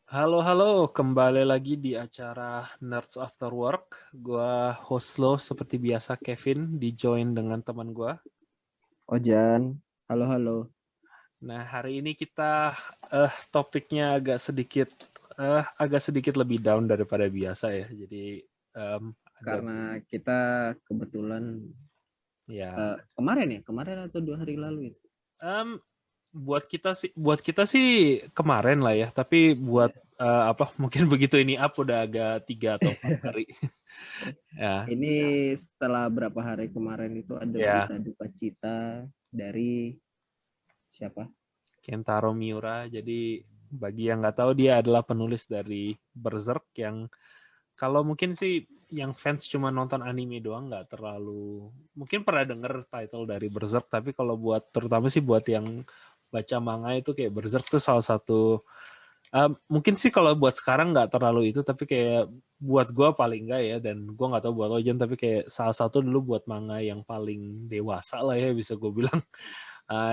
Halo, halo, kembali lagi di acara Nerds After Work. Gua host lo seperti biasa Kevin, di-join dengan teman gua. Ojan, halo halo. Nah, hari ini kita topiknya agak sedikit lebih down daripada biasa ya. Jadi ada Karena kita kebetulan ya kemarin atau 2 hari lalu itu. em, buat kita sih kemarin lah ya. Tapi buat Ya. mungkin begitu ini up udah agak 3 atau 4 hari. Ya, Ini setelah berapa hari kemarin itu ada ya. berita duka cita dari siapa? Kentaro Miura. Jadi bagi yang nggak tahu dia adalah penulis dari Berserk yang kalau mungkin sih yang fans cuma nonton anime doang nggak terlalu mungkin pernah denger title dari Berserk, tapi kalau buat terutama sih buat yang baca manga itu kayak Berserk tuh salah satu mungkin sih kalau buat sekarang nggak terlalu itu, tapi kayak buat gue paling nggak ya, dan gue nggak tahu buat Ojan, tapi kayak salah satu dulu buat manga yang paling dewasa lah ya bisa gue bilang.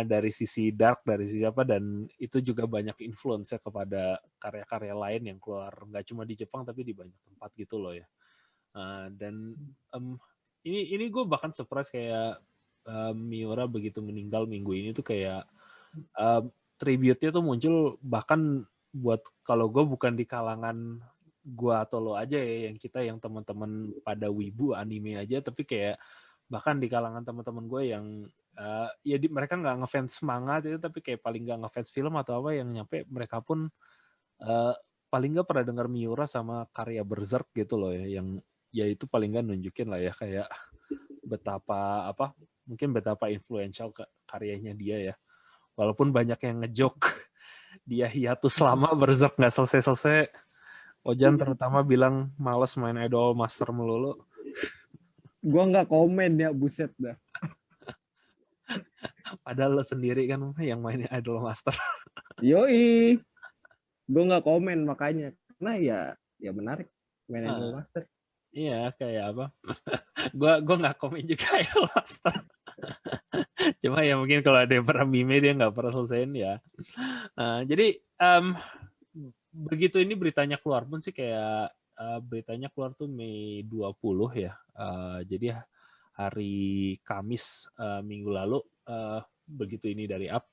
Dari sisi dark, dari sisi apa, dan itu juga banyak influence kepada karya-karya lain yang keluar nggak cuma di Jepang tapi di banyak tempat gitu loh ya. Dan um, ini gue bahkan surprise kayak Miura begitu meninggal minggu ini tuh kayak tribute-nya tuh muncul bahkan buat kalau gue bukan di kalangan gue atau lo aja ya, yang kita yang teman-teman pada wibu anime aja, tapi kayak bahkan di kalangan teman-teman gue yang ya mereka nggak ngefans manga itu, tapi kayak paling nggak ngefans film atau apa, yang nyampe mereka pun uh, paling nggak pernah dengar Miura sama karya Berserk gitu loh ya, yang ya itu paling nggak nunjukin lah ya kayak betapa mungkin betapa influential karyanya dia ya, walaupun banyak yang ngejok dia hiatus lama Berserk nggak selesai-selesai. Ojan terutama bilang males main Idol Master melulu. Gua nggak komen ya, buset dah. Padahal lo sendiri kan yang main Idol Master. Yoi, gua nggak komen makanya. Karena ya menarik main Idol Nah, Master. iya kayak apa? Gua nggak komen juga Idol Master. Cuma ya mungkin kalau ada yang pernah meme dia nggak pernah selesaiin ya. Jadi begitu ini beritanya keluar pun sih kayak beritanya keluar tuh Mei 20 ya. Jadi hari Kamis minggu lalu begitu ini dari up.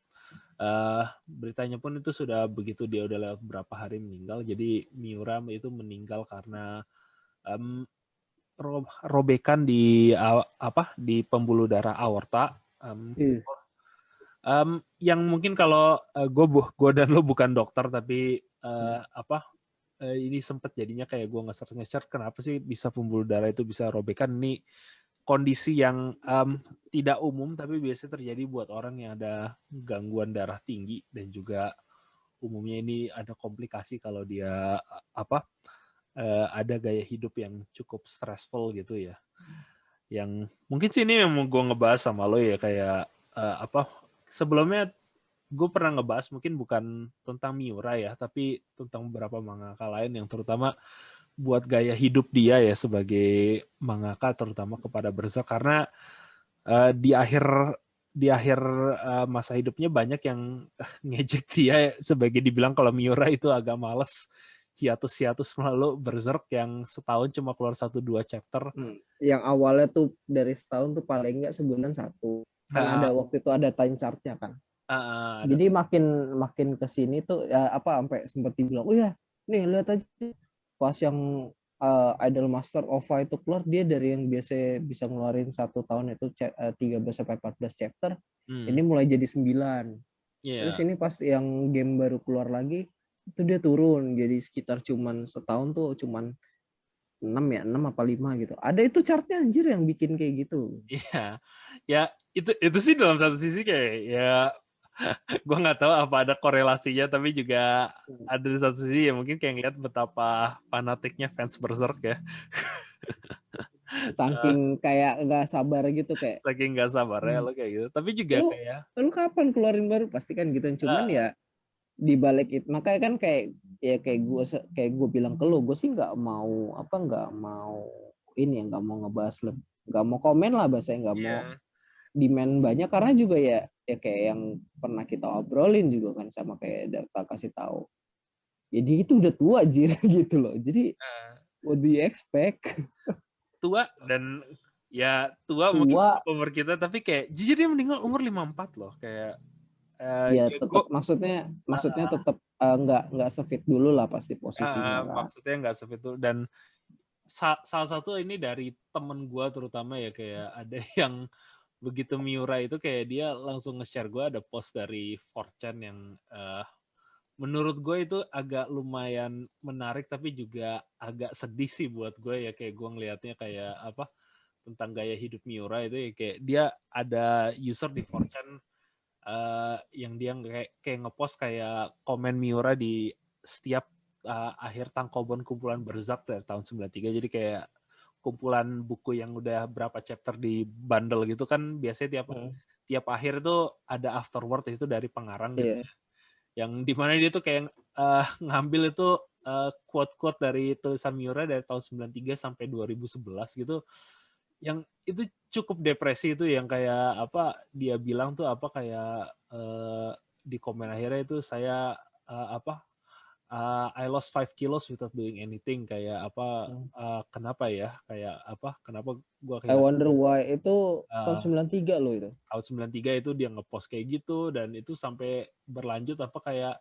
Beritanya pun itu sudah begitu dia udah lewat berapa hari meninggal. Jadi Miura itu meninggal karena um, robekan di pembuluh darah aorta. Ih, Yang mungkin kalau gue dan lo bukan dokter, tapi ini sempat jadinya kayak gue ngeser kenapa sih bisa pembuluh darah itu bisa robekan. Ini kondisi yang tidak umum tapi biasanya terjadi buat orang yang ada gangguan darah tinggi, dan juga umumnya ini ada komplikasi kalau dia ada gaya hidup yang cukup stressful gitu ya. Yang mungkin sih ini yang mau gue ngebahas sama lo ya, kayak sebelumnya gue pernah ngebahas mungkin bukan tentang Miura ya, tapi tentang beberapa mangaka lain yang terutama buat gaya hidup dia ya sebagai mangaka, terutama kepada Berserk, karena di akhir masa hidupnya banyak yang ngejek dia sebagai dibilang kalau Miura itu agak males hiatus melalui Berserk yang setahun cuma keluar 1-2 chapter. yang awalnya tuh dari setahun tuh paling nggak sebulan satu. Kan Uh, ada waktu itu ada time chartnya kan. ada Jadi makin makin kesini tuh ya sampai sempat dibilang, oh ya nih lihat aja pas yang Idol Master OVA itu keluar, dia dari yang biasa bisa ngeluarin 1 tahun itu 13 sampai 14 chapter, hmm, ini mulai jadi 9. Terus yeah. ini pas yang game baru keluar lagi itu dia turun jadi sekitar cuman setahun tuh cuman 6 ya, 6 apa 5 gitu. Ada itu chartnya anjir yang bikin kayak gitu. Iya, ya itu sih dalam satu sisi kayak ya gue nggak tahu apa ada korelasinya, tapi juga ada di satu sisi ya mungkin kayak ngeliat betapa fanatiknya fans Berserk ya. Saking kayak nggak sabar gitu kayak Lagi nggak sabar ya lo kayak gitu. Tapi juga lu kayak lu kapan keluarin baru, pasti kan gitu. Cuman uh, ya di balik itu makanya kan kayak ya kayak gue bilang ke lu, gue sih nggak mau ini ya, nggak mau ngebahas lebih, nggak mau komen lah bahasanya, nggak mau yeah. demand banyak, karena juga ya kayak yang pernah kita obrolin juga kan, sama kayak Darta kasih tahu ya dia itu udah tua Jir gitu loh. Jadi what do you expect? Tua dan ya tua mungkin Tua, umur kita, tapi kayak jujur dia meninggal umur 54 loh, kayak ya ya gue tetap maksudnya tetap nggak sefit dulu lah pasti posisinya kan. maksudnya nggak seperti itu. Dan salah satu ini dari temen gue terutama ya, kayak ada yang begitu Miura itu kayak dia langsung nge-share gue ada post dari 4chan yang menurut gue itu agak lumayan menarik tapi juga agak sedih sih buat gue ya, kayak gue ngelihatnya kayak apa tentang gaya hidup Miura itu ya, kayak dia ada user di 4chan yang dia kayak ngepost kayak komen Miura di setiap akhir tankobon kumpulan Berserk dari tahun 93. Jadi kayak kumpulan buku yang udah berapa chapter di bundle gitu kan, biasanya tiap akhir itu ada afterword itu dari pengarang gitu. Iya. Yang dimana dia tuh kayak ngambil itu quote-quote dari tulisan Miura dari tahun 93 sampai 2011 gitu, yang itu cukup depresi itu, yang kayak apa dia bilang tuh apa kayak di komen akhirnya itu saya I lost 5 kilos without doing anything, kayak apa kenapa ya, kayak apa kenapa gua I kehilangan wonder why itu tahun uh, 93 loh itu. tahun 93 itu dia ngepost kayak gitu, dan itu sampai berlanjut apa kayak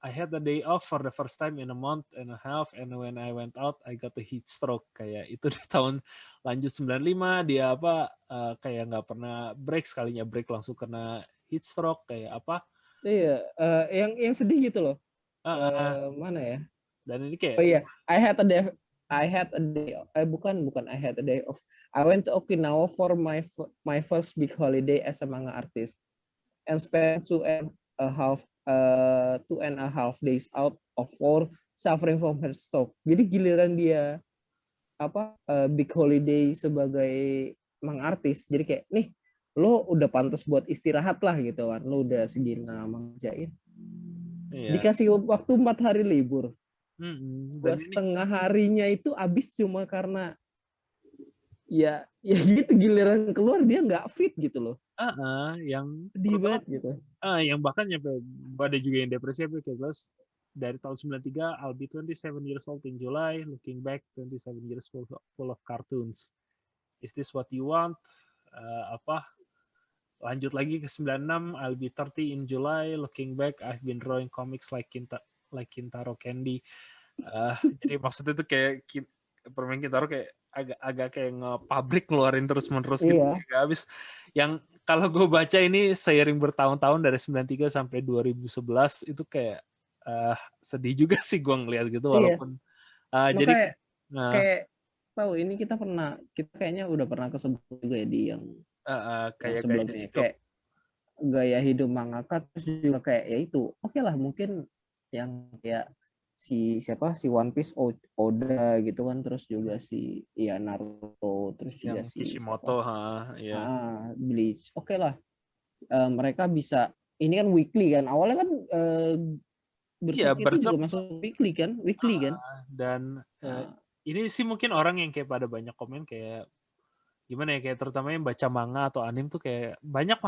I had a day off for the first time in a month and a half, and when I went out I got a heat stroke, kayak itu di tahun lanjut 95 dia apa kayak nggak pernah break, sekalinya break langsung kena heat stroke, kayak apa Iya, yang sedih gitu loh. Mana ya? dan ini Oh kayak iya, I had a day bukan I had a day off. I went to Okinawa for my first big holiday as a manga artist and spent two and a half days out of four suffering from heat stroke. Jadi giliran dia big holiday sebagai manga artis. Jadi kayak nih lo udah pantas buat istirahat lah gitu kan. Lo udah segini manjain. iya. Dikasih waktu 4 hari libur. Dan Dua ini setengah harinya itu habis cuma karena ya gitu giliran keluar dia nggak fit gitu loh. yang Sedih terutama banget gitu. yang bahkan nyampe ada juga yang depresi apa kayak plus dari tahun 93 I'll be 27 years old in July, looking back 27 years full of cartoons, is this what you want. Apa lanjut lagi ke 96 I'll be 30 in July, looking back I've been drawing comics like Kintaro Candy. Jadi maksudnya itu kayak permain Kintaro kayak agak kayak nge-pabrik ngeluarin terus-menerus gitu, Iya. kayak habis. Yang kalau gue baca ini seiring bertahun-tahun dari 93 sampai 2011 itu kayak sedih juga sih gue ngeliat gitu, Iya. walaupun jadi kayak tahu ini kita kayaknya udah pernah kesebut juga ya di yang kayak gaya sebelumnya hidup. kayak gaya hidup mangaka, terus juga kayak ya itu oke lah mungkin yang kayak si One Piece Oda gitu kan, terus juga si Naruto, terus juga Yang si Kishimoto, ya. Bleach, oke lah. Mereka bisa, ini kan weekly kan awalnya kan, Iya, Berserk itu Berserk, juga masuk weekly kan. dan Nah, ini sih mungkin orang yang kayak pada banyak komen kayak gimana ya, kayak terutama yang baca manga atau anime tuh kayak banyak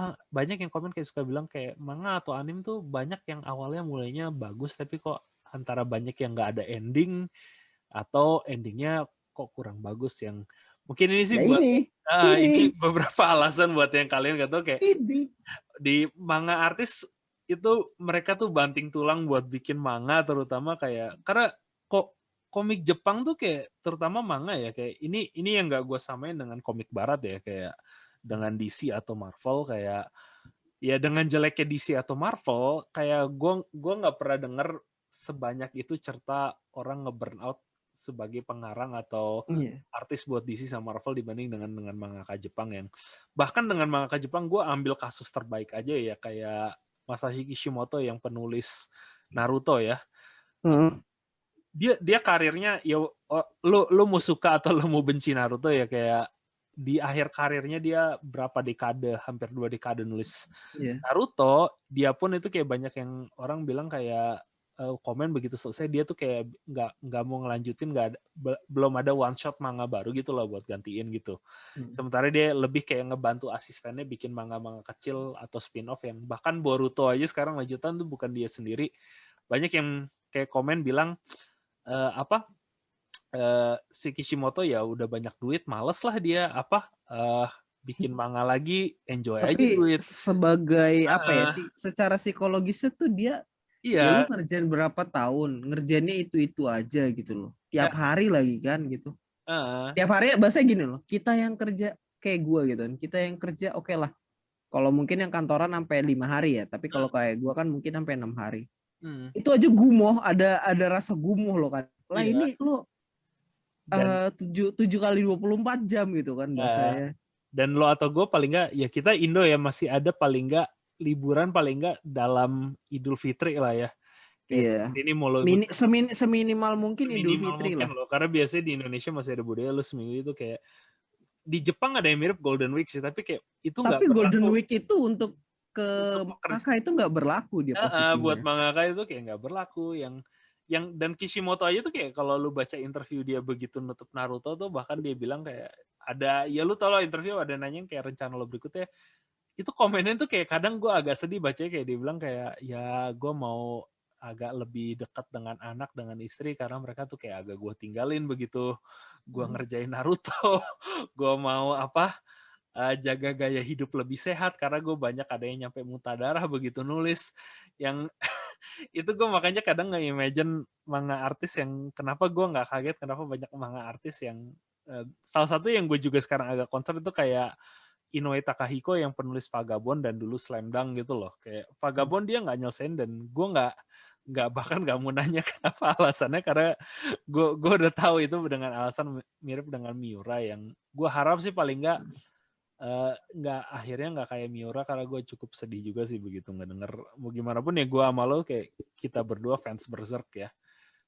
yang komen kayak suka bilang kayak manga atau anime tuh banyak yang awalnya mulainya bagus tapi kok antara banyak yang nggak ada ending atau endingnya kok kurang bagus. Yang mungkin ini sih ya buat ini ini beberapa alasan buat yang kalian nggak tahu, kayak ini di manga artis itu mereka tuh banting tulang buat bikin manga, terutama kayak karena kok komik Jepang tuh kayak terutama manga ya, kayak ini yang nggak gue samain dengan komik barat ya, kayak dengan DC atau Marvel, kayak ya dengan jeleknya DC atau Marvel kayak gue nggak pernah denger sebanyak itu cerita orang nge-burn out sebagai pengarang atau Iya. artis buat DC sama Marvel dibanding dengan mangaka Jepang. Yang bahkan dengan mangaka Jepang gue ambil kasus terbaik aja ya, kayak Masashi Kishimoto yang penulis Naruto ya. Dia karirnya ya lu mau suka atau lu mau benci Naruto ya, kayak di akhir karirnya dia berapa dekade, hampir 2 dekade nulis Naruto, dia pun itu kayak banyak yang orang bilang kayak komen begitu selesai dia tuh kayak nggak mau ngelanjutin, belum ada one shot manga baru gitu loh buat gantiin gitu. Sementara dia lebih kayak ngebantu asistennya bikin manga-manga kecil atau spin off, yang bahkan Boruto aja sekarang lanjutan tuh bukan dia sendiri. Banyak yang kayak komen bilang si Kishimoto ya udah banyak duit, males lah dia bikin manga lagi, enjoy aja Tapi duit. sebagai apa ya sih, secara psikologisnya tuh dia ya lu Iya. ngerjain berapa tahun, ngerjainnya itu aja gitu loh. Tiap hari lagi kan gitu. Tiap hari bahasa gini loh, kita yang kerja kayak gue gitu kan, kita yang kerja oke lah. Kalau mungkin yang kantoran sampai 5 hari ya, tapi kalau kayak gue kan mungkin sampai 6 hari. Itu aja gumoh, ada rasa gumoh loh kan. Lah Iya. ini lo Dan 7 kali 24 jam gitu kan bahasanya. Dan lo atau gue paling nggak, ya kita Indo ya masih ada paling nggak liburan paling nggak dalam Idul Fitri lah ya. Iya. Ini mau lo Seminimal mungkin Idul Fitri mungkin lah. loh, karena biasanya di Indonesia masih ada budaya lo seminggu itu kayak di Jepang ada yang mirip Golden Week sih, tapi kayak itu nggak berlaku. Tapi Golden Week itu untuk mangaka itu nggak berlaku dia posisinya. Buat mangaka itu kayak nggak berlaku. Yang dan Kishimoto aja tuh kayak kalau lu baca interview dia begitu nutup Naruto tuh bahkan dia bilang kayak ada, ya lu tau lah interview ada nanya kayak rencana lo berikutnya, itu komennya tuh kayak kadang gue agak sedih bacanya, kayak dia bilang kayak ya gue mau agak lebih dekat dengan anak, dengan istri, karena mereka tuh kayak agak gue tinggalin begitu gue ngerjain Naruto. Gue mau jaga gaya hidup lebih sehat karena gue banyak ada yang nyampe muntah darah begitu nulis. Yang itu gue makanya kadang nge-imagine manga artis yang kenapa gue nggak kaget kenapa banyak manga artis yang salah satu yang gue juga sekarang agak concern itu kayak Inoue Takahiko yang penulis Vagabond dan dulu Slam Dunk gitu loh. Kayak Vagabond dia nggak nyelesain dan gue nggak bahkan nggak mau nanya kenapa alasannya, karena gue udah tahu itu dengan alasan mirip dengan Miura, yang gue harap sih paling akhirnya nggak kayak Miura, karena gue cukup sedih juga sih begitu ngedenger. Mau gimana pun ya gue sama lo kayak kita berdua fans Berserk ya,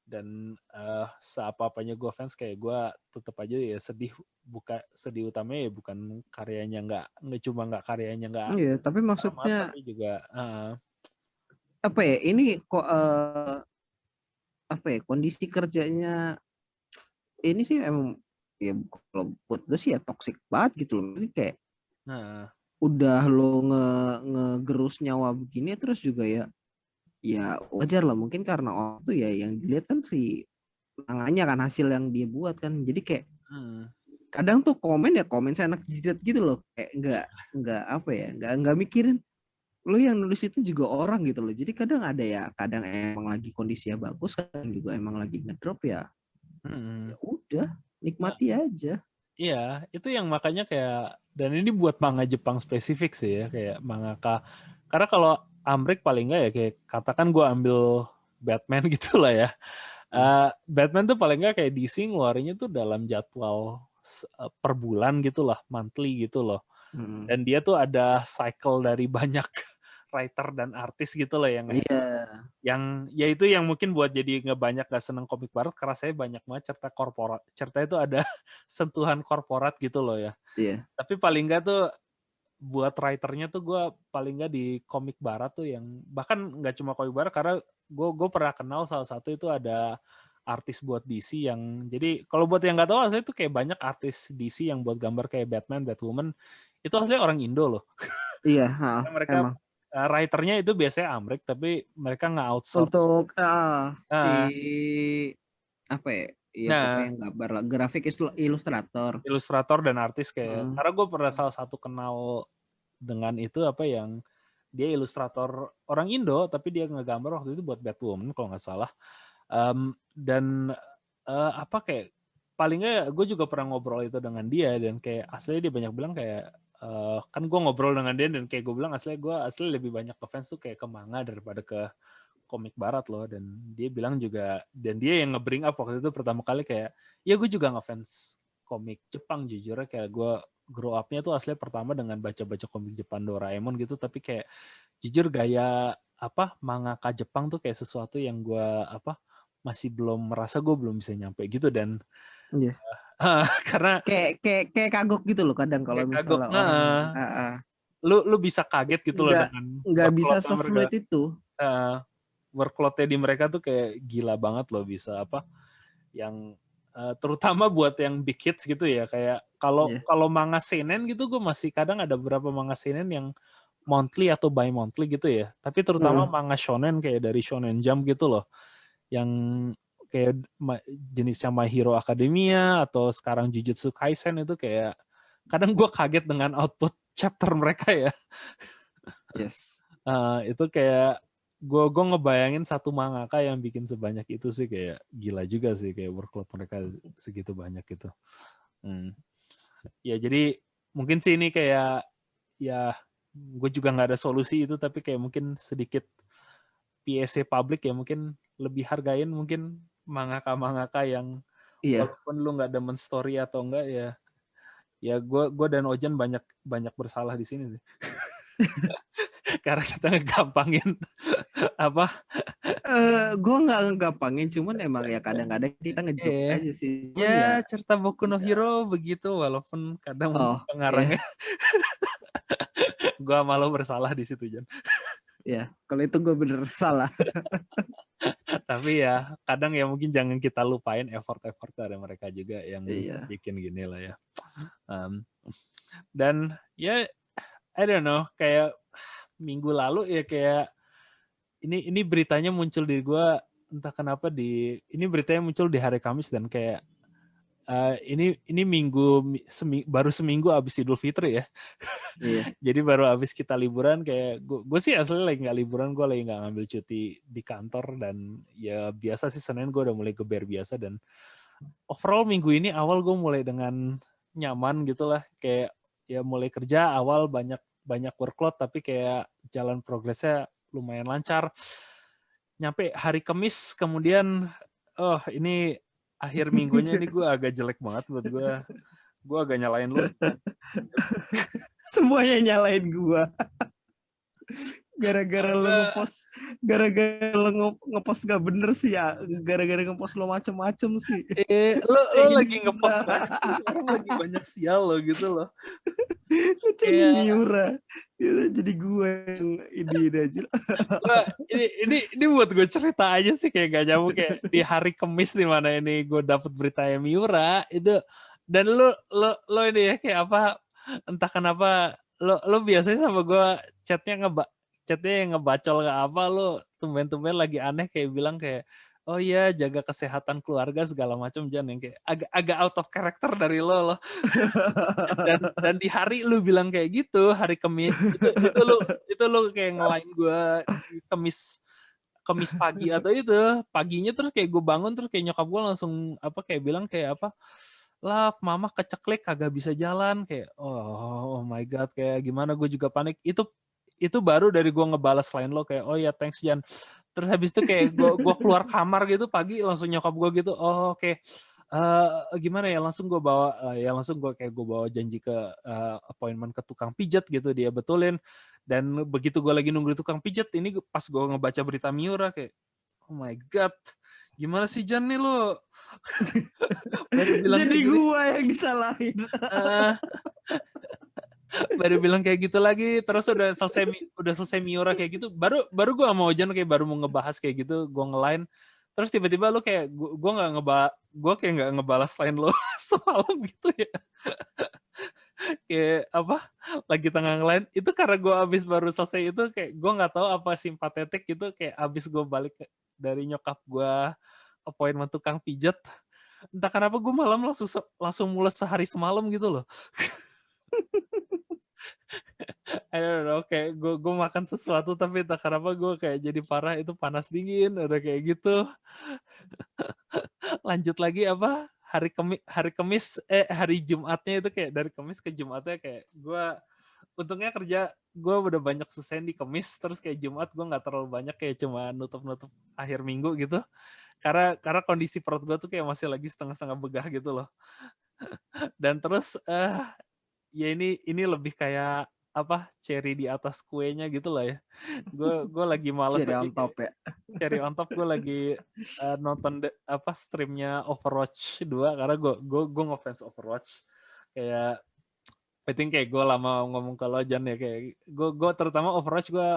dan seapa-apanya gue fans kayak gue tetap aja ya sedih, sedih utamanya ya bukan karyanya nggak cuma nggak karyanya nggak iya, tapi maksudnya tapi juga apa ya, ini kok apa ya, kondisi kerjanya ini sih emang ya kalau buat gue sih ya toxic banget gitu loh. Jadi kayak udah lo ngegerus nyawa begini terus juga ya wajar lah, mungkin karena orang tuh ya yang dilihat kan si tangannya kan, hasil yang dia buat kan. Jadi kayak kadang tuh komen seenak jidat gitu loh, kayak nggak apa ya, nggak mikirin lo yang nulis itu juga orang gitu loh. Jadi kadang kadang emang lagi kondisinya bagus, kadang juga emang lagi ngedrop ya. Ya udah, nikmati aja. Iya, itu yang makanya kayak, dan ini buat manga Jepang spesifik sih ya, kayak mangaka. Karena kalau Amrik paling nggak ya kayak katakan gue ambil Batman gitu lah ya. Batman tuh paling nggak kayak DC ngeluarinnya tuh dalam jadwal per bulan gitu lah, monthly gitu loh. Dan dia tuh ada cycle dari banyak writer dan artis gitu loh yang ya itu yang mungkin buat jadi nggak seneng komik barat, karena saya banyak banget cerita korporat, cerita itu ada sentuhan korporat gitu loh ya. Tapi paling nggak tuh buat writernya tuh gue paling nggak di komik barat tuh yang bahkan nggak cuma komik barat, karena gue pernah kenal salah satu itu ada artis buat DC yang, jadi kalau buat yang nggak tahu saya tuh kayak banyak artis DC yang buat gambar kayak Batman, Batwoman itu aslinya orang Indo loh. Iya, mereka emang. Writernya itu biasanya Amrik, tapi mereka nggak outsource untuk si apa ya, pokoknya yang gambar grafik ilustrator dan artis kayak, karena gue pernah salah satu kenal dengan itu yang dia ilustrator orang Indo tapi dia ngegambar waktu itu buat Batwoman kalau nggak salah. Dan kayak paling nggak gue juga pernah ngobrol itu dengan dia, dan kayak aslinya dia banyak bilang kayak kan gue ngobrol dengan dia dan kayak gue bilang aslinya lebih banyak ke fans tuh kayak ke manga daripada ke komik barat loh. Dan dia bilang juga, dan dia yang nge-bring up waktu itu pertama kali kayak ya gue juga ngefans komik Jepang jujur, kayak gue grow up-nya tuh aslinya pertama dengan baca-baca komik Jepang Doraemon gitu, tapi kayak jujur gaya mangaka Jepang tuh kayak sesuatu yang gue masih belum merasa gue belum bisa nyampe gitu. Dan karena kayak kagok gitu loh kadang kalau misalnya orang lu bisa kaget gitu loh dengan nggak bisa se-fluid itu. Workload-nya di mereka tuh kayak gila banget loh, bisa yang terutama buat yang big hits gitu ya, kayak kalau manga seinen gitu gue masih kadang ada beberapa manga seinen yang monthly atau bi-monthly gitu ya, tapi terutama manga shonen kayak dari Shonen Jump gitu loh, yang kayak jenisnya My Hero Academia atau sekarang Jujutsu Kaisen itu kayak kadang gue kaget dengan output chapter mereka ya. Yes. Itu kayak gue ngebayangin satu mangaka yang bikin sebanyak itu sih kayak gila juga sih kayak workload mereka segitu banyak gitu. Ya jadi mungkin sih ini kayak ya gue juga nggak ada solusi itu tapi kayak mungkin sedikit PSA public ya mungkin lebih hargain mungkin mangaka yang walaupun lu nggak demen story atau enggak ya gue dan Ojan banyak bersalah di sini sih. Karena kita ngegampangin apa? Gue nggak ngegampangin, cuman emang ya kadang-kadang kita ngejok aja sih. Ya, cerita Boku no Hero begitu, walaupun kadang pengarangnya gue malah bersalah di situ, Jan. Ya, kalau itu gue bener salah. Tapi ya, kadang ya mungkin jangan kita lupain effort-effort dari mereka juga yang bikin gini lah ya. Dan ya, I don't know, kayak minggu lalu ya kayak ini beritanya muncul di gue entah kenapa ini beritanya muncul di hari Kamis dan kayak ini baru seminggu abis Idul Fitri ya. Iya. Jadi baru abis kita liburan kayak gue sih asli lagi nggak liburan, gue lagi nggak ngambil cuti di kantor dan ya biasa sih Senin gue udah mulai geber biasa dan overall minggu ini awal gue mulai dengan nyaman gitulah kayak ya mulai kerja awal banyak workload tapi kayak jalan progresnya lumayan lancar. Nyampe hari Kamis kemudian ini akhir minggunya ini gue agak jelek banget buat gue. Gue agak nyalain lu. Semuanya nyalain gue. Gara-gara lo ngepost gak bener sih ya. Gara-gara ngepost lo macem-macem sih. Lo lagi ngepost banyak. Orang lagi banyak sial lo gitu loh. Jadi Miura. Jadi gue yang ini aja. Ini buat gue cerita aja sih kayak gak nyambung kayak di hari Kamis di mana ini gue dapet berita Miura itu dan lo ini ya kayak apa entah kenapa lo biasanya sama gue chatnya yang ngebacol gak apa lo tumben-tumben lagi aneh kayak bilang kayak oh iya jaga kesehatan keluarga segala macam jangan yang kayak agak out of character dari lo dan di hari lu bilang kayak gitu hari Kamis itu lu kayak ngelain gue di Kamis pagi atau itu paginya terus kayak gue bangun terus kayak nyokap gue langsung apa kayak bilang kayak apa Love, mama keceklik kagak bisa jalan kayak oh my god kayak gimana gue juga panik itu baru dari gue ngebalas lain lo kayak oh ya thanks Jan terus habis itu kayak gue keluar kamar gitu pagi langsung nyokap gue gitu oh oke. Gimana ya langsung gue bawa janji ke appointment ke tukang pijat gitu dia betulin dan begitu gue lagi nunggu di tukang pijat ini pas gue ngebaca berita Miura kayak oh my god gimana sih Jan nih lo jadi gue yang disalahin baru bilang kayak gitu lagi terus udah selesai Miura kayak gitu baru gue sama Ojan kayak baru mau ngebahas kayak gitu gue nge-line terus tiba-tiba lu kayak gue kayak nggak ngebalas lain lo semalam gitu ya kayak apa lagi tengah nge-line itu karena gue abis baru selesai itu kayak gue nggak tahu apa simpatetik itu kayak abis gue balik dari nyokap gue appointment tukang pijat entah kenapa gue malam langsung mules sehari semalam gitu loh. I don't know, kayak gue makan sesuatu tapi entah kenapa gue kayak jadi parah itu panas dingin udah kayak gitu. Lanjut lagi apa hari Jumatnya itu kayak dari Kamis ke Jumatnya kayak gue untungnya kerja gue udah banyak selesai di Kamis terus kayak Jumat gue nggak terlalu banyak kayak cuma nutup akhir minggu gitu karena kondisi perut gue tuh kayak masih lagi setengah-setengah begah gitu loh. Dan terus ya ini lebih kayak apa cherry di atas kuenya gitu lah ya. Gue lagi males cherry aja on top ya. Cherry on top gue lagi nonton streamnya Overwatch 2 karena gue ngefans Overwatch kayak I think kayak gue lama ngomong ke lo Jan ya kayak gue terutama Overwatch gue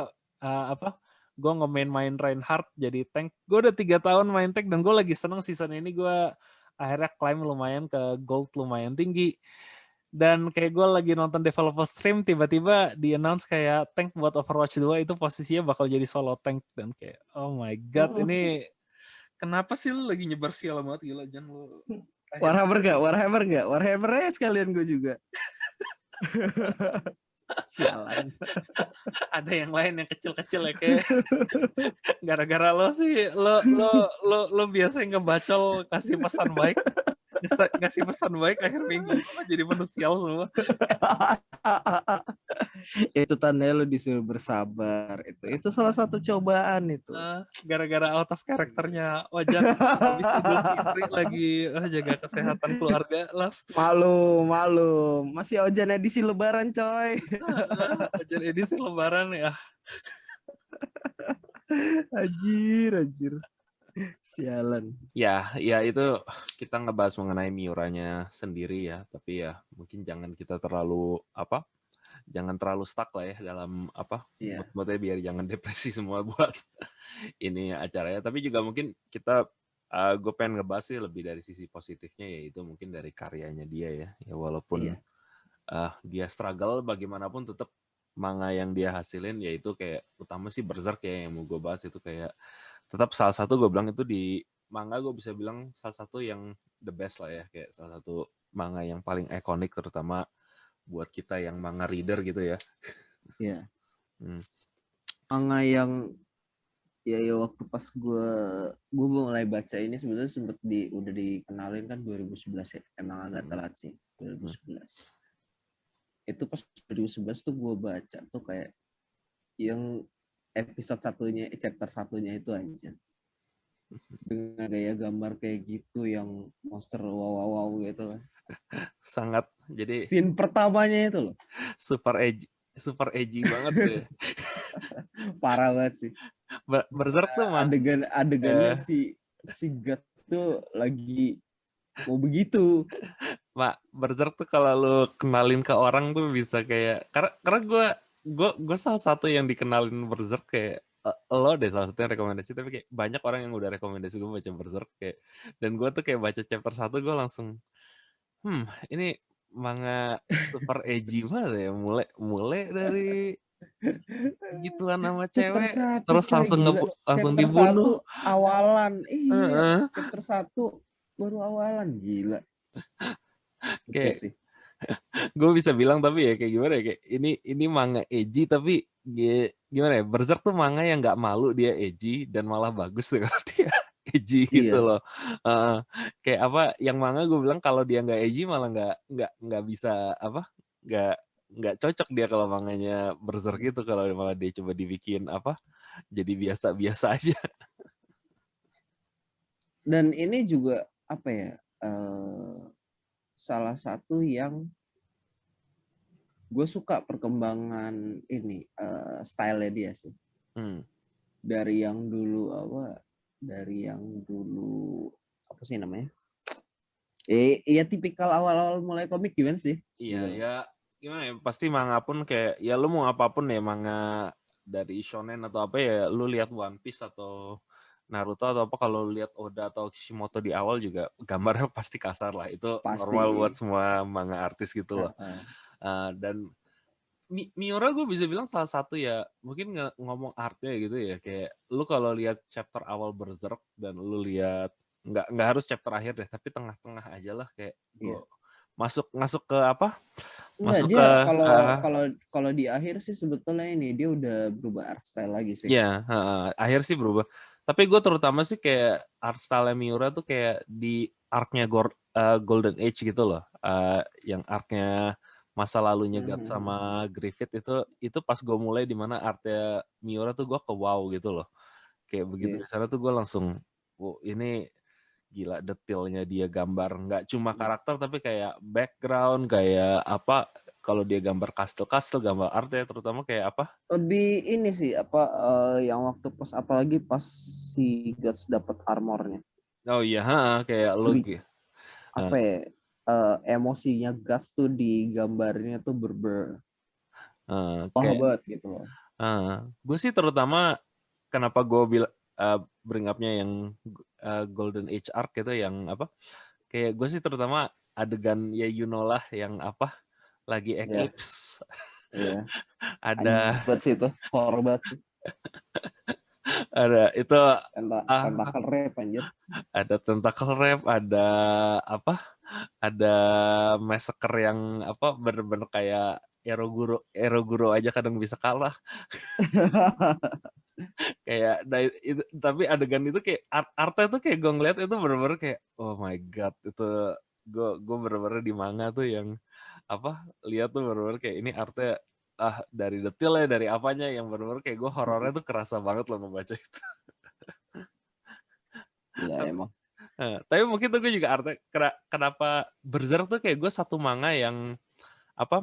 gue main Reinhardt jadi tank. Gue udah 3 tahun main tank dan gue lagi seneng season ini gue akhirnya climb lumayan ke gold lumayan tinggi. Dan kayak gue lagi nonton developer stream tiba-tiba di announce kayak tank buat Overwatch 2 itu posisinya bakal jadi solo tank dan kayak oh my god ini Kenapa sih lu lagi nyebar sial banget gila Jan lu? Warhammer nggak? Warhammer aja sekalian gue juga. Sialan. Ada yang lain yang kecil-kecil ya kayak gara-gara lo sih lo biasa ngebacol kasih pesan baik ngasih pesan baik akhir minggu lo jadi penuh sial semua. Itu tandanya lo disuruh bersabar. Itu salah satu cobaan itu. Gara-gara out of karakternya Ojan habis Idul Fitri lagi jaga kesehatan keluarga las. Malu. Masih Ojan edisi Lebaran coy. Ojan edisi Lebaran ya. Anjir. Sialan. Ya itu kita ngebahas mengenai Miuranya sendiri ya, tapi ya mungkin jangan kita terlalu jangan terlalu stuck lah ya dalam mood-moodnya biar jangan depresi semua buat ini acaranya. Tapi juga mungkin kita gue pengen ngebahas sih lebih dari sisi positifnya, yaitu mungkin dari karyanya dia ya walaupun dia struggle bagaimanapun tetap manga yang dia hasilin yaitu kayak utama sih Berserk ya yang mau gue bahas itu kayak tetap salah satu gue bilang itu di manga gue bisa bilang salah satu yang the best lah ya, kayak salah satu manga yang paling ikonik terutama buat kita yang manga reader gitu ya. Iya. Manga yang ya waktu pas gue mulai baca ini sebenarnya udah dikenalin kan 2011 ya. Emang agak telat sih 2011. Itu pas 2011 tuh gue baca tuh kayak yang episode chapter satunya itu aja dengan gaya gambar kayak gitu yang monster wow gitu. Sangat jadi scene pertamanya itu loh super edgy banget tuh ya. Parah banget sih. Berserk tuh mah adegannya si God tuh lagi mau begitu. Berserk tuh kalau lu kenalin ke orang tuh bisa kayak karena gue salah satu yang dikenalin Berserk kayak lo deh salah satu yang rekomendasi, tapi kayak banyak orang yang udah rekomendasi gue baca Berserk kayak, dan gue tuh kayak baca chapter 1 gue langsung ini manga super edgy banget ya, mulai dari gituan sama cewek terus langsung dibunuh. Awalan chapter 1 baru awalan gila. Kayak sih. Gue bisa bilang tapi ya kayak gimana ya, kayak ini manga edgy tapi gimana ya, Berserk tuh manga yang nggak malu dia edgy dan malah bagus tuh kalau dia edgy gitu loh. Kayak yang manga gue bilang kalau dia nggak edgy malah nggak bisa nggak cocok dia kalau manganya Berserk gitu, kalau malah dia coba dibikin jadi biasa-biasa aja. Dan ini juga salah satu yang gue suka perkembangan ini style-nya dia sih. Dari yang dulu apa sih namanya? Iya tipikal awal-awal mulai komik gimana sih? Iya gitu. Ya gimana ya, pasti manga pun kayak ya lu mau apapun ya, manga dari shonen atau apa ya, lu lihat One Piece atau Naruto atau apa, kalau lihat Oda atau Kishimoto di awal juga gambarnya pasti kasar lah, itu pasti normal buat semua manga artis gitu loh. Dan Miura gue bisa bilang salah satu ya, mungkin ngomong artnya gitu ya, kayak lu kalau lihat chapter awal Berserk dan lu lihat nggak harus chapter akhir deh, tapi tengah-tengah aja lah kayak masuk ke masuk dia ke kalau di akhir sih sebetulnya ini dia udah berubah art style lagi sih. Iya, akhir sih berubah. Tapi gue terutama sih kayak art style Miura tuh kayak di arc-nya Golden Age gitu loh. Yang arc-nya masa lalunya God sama Griffith itu pas gue mulai di mana artnya Miura tuh gue ke wow gitu loh. Kayak begitu di sana tuh gue langsung, ini gila detailnya dia gambar, nggak cuma karakter tapi kayak background, kayak kalau dia gambar kastel gambar artnya terutama kayak lebih ini sih yang waktu apalagi pas si Guts dapat armornya. Oh iya, kayak lu emosinya Guts tuh di gambarnya tuh banget gitu loh. Gue sih terutama kenapa gue bring up-nya yang Golden Age arc gitu, yang kayak gue sih terutama adegan ya lah yang lagi eclipse. Iya. Ada buat sih itu horror banget sih. Ada itu Tentakel rap anjir. ada tentacle rap, ada apa? Ada massacre yang apa bener-bener kayak Eroguro aja kadang bisa kalah. Kayak itu, tapi adegan itu kayak artnya tuh kayak gue ngeliat itu bener-bener kayak oh my god, itu gue bener-bener di manga tuh yang apa lihat tuh bener-bener kayak ini artnya dari detailnya dari apanya yang bener-bener kayak gue horornya tuh kerasa banget loh ngebaca itu. Gila tapi, emang. tapi mungkin tuh gue juga artnya kenapa Berserk tuh kayak gue satu manga yang apa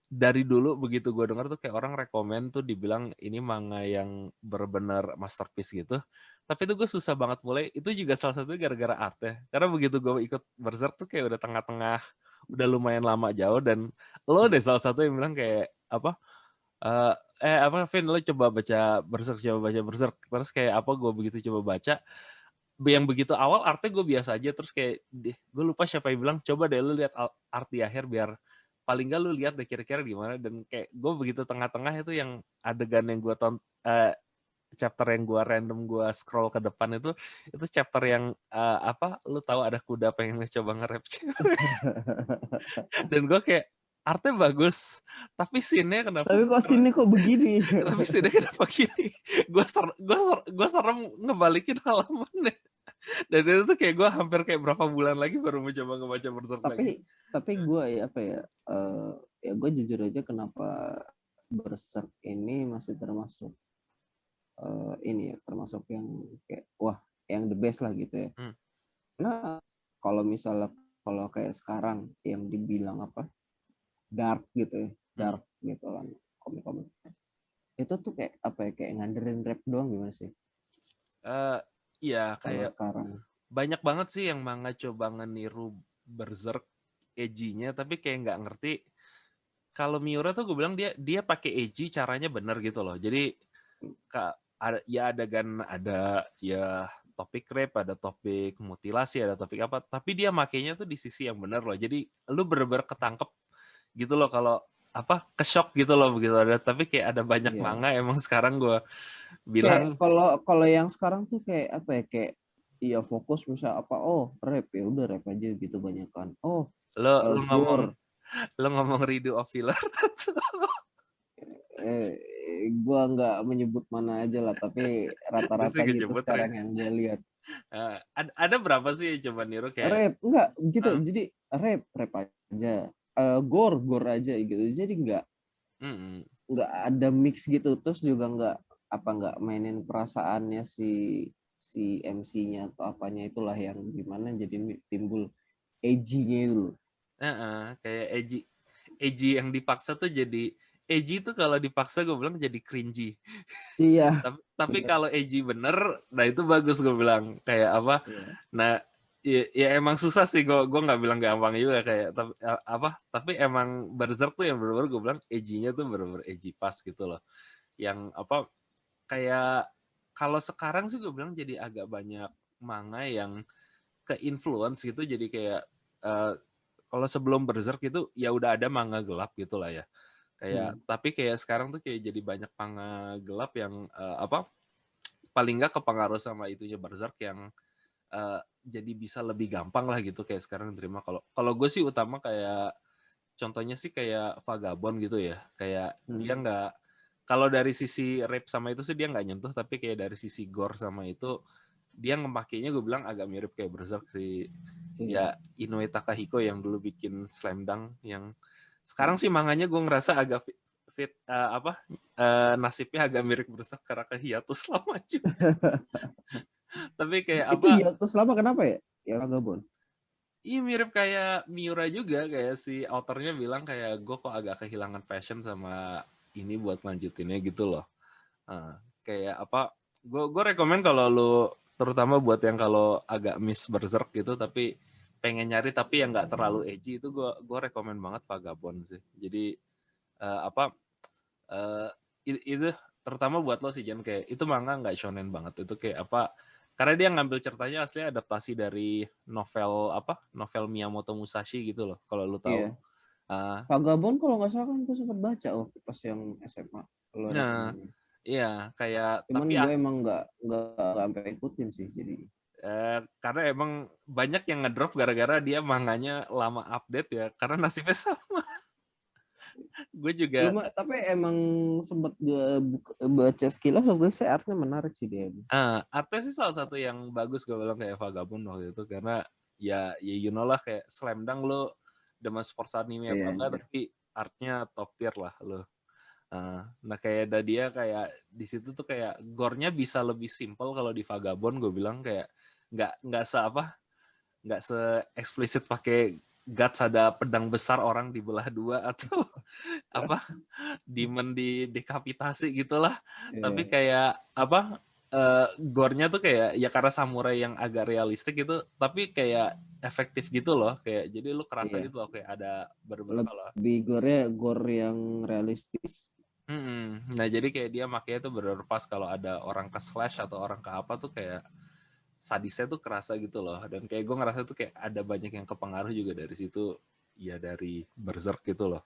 dari dulu begitu gue dengar tuh kayak orang rekomen tuh dibilang ini manga yang benar-benar masterpiece gitu. Tapi itu gue susah banget mulai. Itu juga salah satu gara-gara artnya. Karena begitu gue ikut Berserk tuh kayak udah tengah-tengah, udah lumayan lama jauh dan lo deh salah satu yang bilang kayak apa? Vin lo coba baca Berserk, terus kayak apa gue begitu coba baca yang begitu awal artnya gue biasa aja terus kayak gue lupa siapa yang bilang coba deh lu lihat art di akhir biar paling gak lu lihat deh kira-kira gimana dan kayak gue begitu tengah-tengah itu yang adegan yang gue chapter yang gue random gue scroll ke depan itu chapter yang apa lu tahu ada kuda pengen coba nge-rap dan gue kayak artnya bagus tapi scene-nya kenapa Tapi kok sini kok begini? tapi scene-nya kenapa gini gue serem ngebalikin halamannya. Dan itu tuh kayak gue hampir kayak berapa bulan lagi baru mau coba ngebaca Berserk lagi. Tapi gue ya apa ya? Ya gue jujur aja kenapa Berserk ini masih termasuk ini ya, termasuk yang kayak wah, yang the best lah gitu ya. Nah, kalau misalnya kalau kayak sekarang yang dibilang apa? Dark gitu ya. Dark gitu kan komik-komik. Itu tuh kayak apa ya? Kayak nganderin rap doang gimana sih? Iya Kalau kayak sekarang. banyak banget sih yang manga coba ngeniru Berserk edgy-nya tapi kayak nggak ngerti. Kalau Miura tuh gue bilang dia pakai edgy caranya bener gitu loh. Jadi ada ya adegan ada ya topik rape, ada topik mutilasi, ada topik apa, tapi dia makainya tuh di sisi yang benar loh. Jadi lu bener-bener ketangkep gitu loh kalau apa kesok gitu loh begitu ada. Tapi kayak ada banyak manga emang sekarang gue bilang kayak kalau yang sekarang tuh kayak apa ya kayak iya fokus misal apa rap ya udah rap aja gitu banyak kan lo gore ngomong redo of filler gua nggak menyebut mana aja lah tapi rata-rata gitu sekarang yang gue lihat ada berapa sih coba niru kayak rap enggak gitu jadi rap aja gore aja gitu jadi nggak ada mix gitu terus juga nggak mainin perasaannya si MC-nya atau apanya itulah yang gimana jadi timbul edgy-nya itu loh. Kayak edgy yang dipaksa tuh jadi edgy tuh kalau dipaksa gue bilang jadi cringy. Iya. tapi kalau edgy bener, nah itu bagus gue bilang kayak apa. Iya. Nah ya emang susah sih gue nggak bilang gampang juga kayak tapi emang Berserk tuh yang bener-bener gue bilang edgy-nya tuh bener-bener edgy pas gitu loh. Yang apa kayak kalau sekarang sih gue bilang jadi agak banyak manga yang ke influence gitu jadi kayak kalau sebelum Berserk itu ya udah ada manga gelap gitu lah ya kayak tapi kayak sekarang tuh kayak jadi banyak manga gelap yang apa paling nggak kepengaruh sama itunya Berserk yang jadi bisa lebih gampang lah gitu kayak sekarang terima kalau gue sih utama kayak contohnya sih kayak Vagabond gitu ya kayak dia nggak kalau dari sisi rape sama itu sih dia nggak nyentuh tapi kayak dari sisi gore sama itu dia ngemakainya gue bilang agak mirip kayak Berserk sih ya Inoue Takahiko yang dulu bikin Slam Dunk yang sekarang sih manganya gue ngerasa agak fit nasibnya agak mirip Berserk karena ke hiatus lama juga tapi kayak itu apa hiatus lama kenapa ya Vagabond iya mirip kayak Miura juga kayak si autornya bilang kayak gue kok agak kehilangan passion sama ini buat lanjutinnya gitu loh kayak apa gue rekomen kalau lu terutama buat yang kalau agak miss Berserk gitu tapi pengen nyari tapi yang nggak terlalu edgy itu gue rekomen banget Vagabond sih jadi itu terutama buat lo sih Jan kayak itu manga nggak shonen banget itu kayak apa karena dia ngambil ceritanya asli adaptasi dari novel Miyamoto Musashi gitu loh kalau lo tahu. Vagabond kalau nggak salah kan gue sempat baca pas yang SMA lo rekomennya. Iya, kayak Cuman tapi gue emang nggak sampai ikutin sih jadi. karena emang banyak yang ngedrop gara-gara dia manganya lama update ya, karena nasibnya sama. Gue juga Tapi emang sempet gue baca sekilas waktu itu artnya menarik sih dia. artnya sih salah satu yang bagus gue bilang kayak Vagabond waktu itu karena ya you know lah kayak Slam Dunk lo demen sports anime apa Iya enggak anjir. tapi artnya top tier lah lo. Nah kayak dia kayak di situ tuh kayak gore-nya bisa lebih simple kalau di Vagabond gue bilang kayak nggak se eksplisit pakai guts ada pedang besar orang dibelah dua atau apa demon di dekapitasi gitulah. Tapi Iya. kayak apa gore-nya tuh kayak ya karena samurai yang agak realistik gitu tapi kayak efektif gitu loh kayak jadi lu kerasa Iya. gitu loh kayak ada bener-bener kalau Lebih gore yang realistis. Nah jadi kayak dia makanya tuh bener pas kalau ada orang ke slash atau orang ke apa tuh kayak sadisnya tuh kerasa gitu loh dan kayak gue ngerasa tuh kayak ada banyak yang kepengaruh juga dari situ ya dari Berserk gitu loh.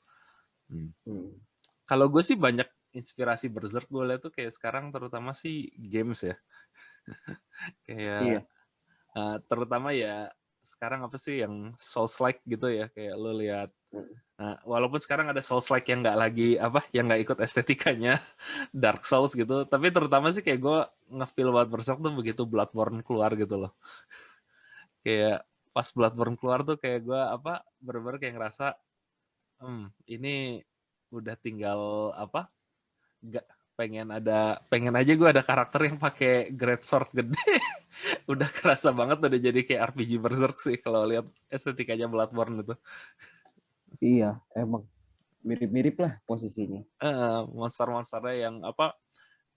Kalau gue sih banyak inspirasi Berserk gue lihat tuh kayak sekarang terutama sih games ya kayak Iya. terutama ya sekarang apa sih yang Souls-like gitu ya kayak lo lihat. Nah, walaupun sekarang ada Souls-like yang nggak lagi yang nggak ikut estetikanya Dark Souls gitu, tapi terutama sih kayak gue nge-feel banget Berserk tuh begitu Bloodborne keluar gitu loh. Kayak pas Bloodborne keluar tuh kayak gue bener-bener kayak ngerasa ini udah tinggal nggak pengen aja gue ada karakter yang pakai great sword gede. Udah kerasa banget udah jadi kayak RPG Berserk sih kalau lihat estetikanya Bloodborne itu. Iya, emang mirip-mirip lah posisinya. Monster-monsternya yang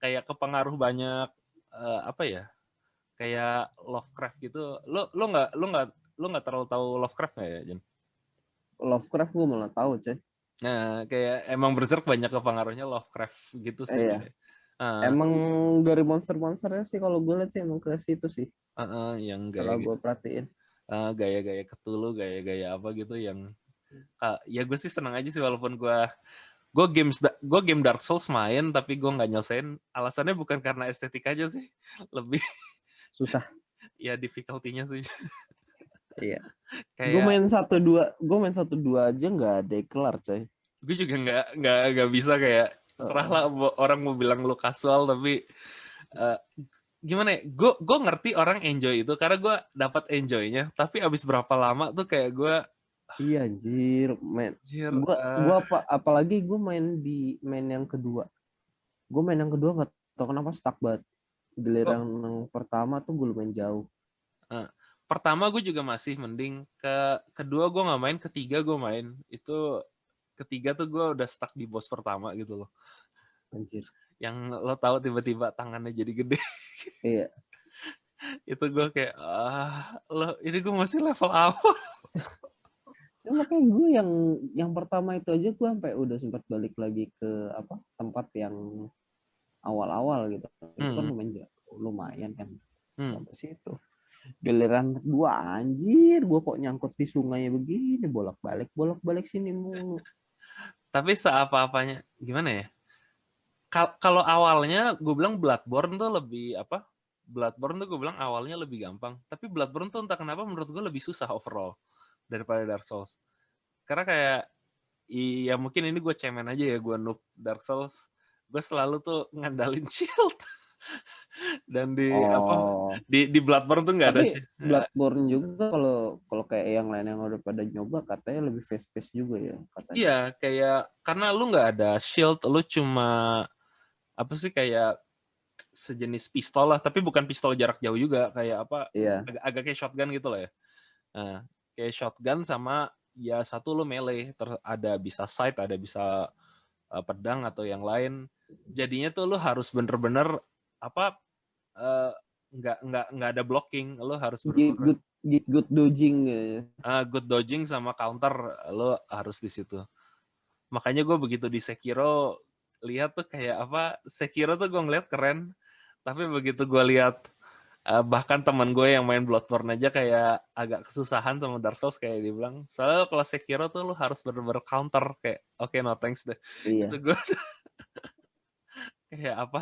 kayak kepengaruh banyak kayak Lovecraft gitu. Lo nggak terlalu tahu Lovecraft nggak ya, Jen? Lovecraft gue malah tahu, coy. Nah, kayak emang Berserk banyak kepengaruhnya Lovecraft gitu sih. Iya. Emang dari monster-monsternya sih kalau gue lihat sih emang ke situ sih. Yang Kalau gaya gue perhatiin. gaya-gaya Cthulhu, gaya-gaya apa gitu yang ya gue sih seneng aja sih walaupun gue game Dark Souls main tapi gue nggak nyelesain. Alasannya bukan karena estetik aja sih, lebih Susah. ya difficulty-nya sih. Iya. Gue Kayak main satu dua aja nggak ada yang kelar, coy. gue juga nggak bisa kayak serahlah orang mau bilang lu kasual tapi gimana ya? Gue ngerti orang enjoy itu karena gue dapat enjoynya tapi abis berapa lama tuh kayak gue Iya anjir, anjir, apalagi gue main yang kedua. Gue main yang kedua nggak tau kenapa stuck banget. Giliran yang pertama tuh gue lumayan jauh. Pertama gue juga masih mending, kedua gue nggak main, ketiga gue main. Itu ketiga tuh gue udah stuck di boss pertama gitu loh. Anjir. Yang lo tahu tiba-tiba tangannya jadi gede. Iya. Itu gue kayak ini gue masih level awal. Ya, makanya gue yang pertama itu aja gue sampai udah sempat balik lagi ke tempat yang awal-awal gitu. Itu kan lumayan kan. Sampai situ. Giliran kedua anjir, gue kok nyangkut di sungai begini, bolak-balik sini mulu. Tapi seapa-apanya gimana ya? Kalau awalnya gue bilang Bloodborne tuh lebih Bloodborne tuh gue bilang awalnya lebih gampang. Tapi Bloodborne tuh entah kenapa menurut gue lebih susah overall daripada Dark Souls. Karena kayak ya mungkin ini gue cemen aja ya, gue noob Dark Souls. Gue selalu tuh ngandalin shield. Dan di Bloodborne tuh nggak ada Tapi shield. Bloodborne juga kalau kayak yang lain yang udah pada nyoba katanya lebih fast pace juga ya katanya. Iya, kayak karena lu nggak ada shield, lu cuma kayak sejenis pistol lah, tapi bukan pistol jarak jauh juga, kayak Iya. agak kayak shotgun gitu lah ya. Nah, kayak shotgun sama ya satu lu melee, ada bisa sight, ada bisa pedang atau yang lain. Jadinya tuh lu harus bener-bener nggak ada blocking, lu harus bener-bener good dodging ya. good dodging sama counter, lu harus di situ. Makanya gue begitu di Sekiro lihat tuh kayak Sekiro tuh gue ngeliat keren, tapi begitu gue lihat bahkan teman gue yang main Bloodborne aja kayak agak kesusahan sama Dark Souls kayak dia bilang, soalnya kalau Sekiro tuh lu harus bener-bener counter kayak oke, no thanks deh. Iya. Itu gue kayak apa?